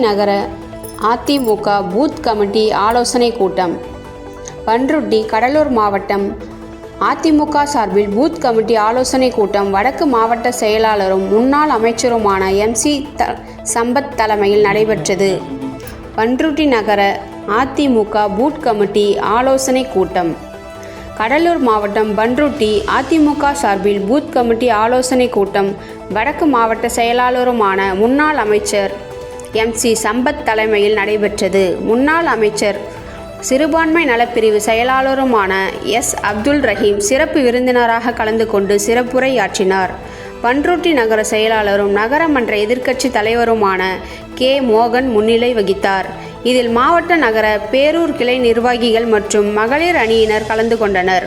நகர AIADMK booth committee ஆலோசனை கூட்டம். பண்ருட்டி கடலூர் மாவட்டம் அதிமுக சார்பில் பூத் கமிட்டி ஆலோசனை கூட்டம் வடக்கு மாவட்ட செயலாளரும் முன்னாள் அமைச்சருமான MC சம்பத் தலைமையில் நடைபெற்றது. பண்ருட்டி நகர அதிமுக பூத் கமிட்டி ஆலோசனை கூட்டம். கடலூர் மாவட்டம் பண்ருட்டி அதிமுக சார்பில் பூத் கமிட்டி ஆலோசனை கூட்டம் வடக்கு மாவட்ட செயலாளருமான முன்னாள் அமைச்சர் MC சம்பத் தலைமையில் நடைபெற்றது. முன்னாள் அமைச்சர் சிறுபான்மை நலப்பிரிவு செயலாளருமான S. அப்துல் ரஹீம் சிறப்பு விருந்தினராக கலந்து கொண்டு சிறப்புரையாற்றினார். பண்ருட்டி நகர செயலாளரும் நகரமன்ற எதிர்க்கட்சி தலைவருமான K. மோகன் முன்னிலை வகித்தார். இதில் மாவட்ட நகர பேரூர் கிளை நிர்வாகிகள் மற்றும் மகளிர் அணியினர் கலந்து கொண்டனர்.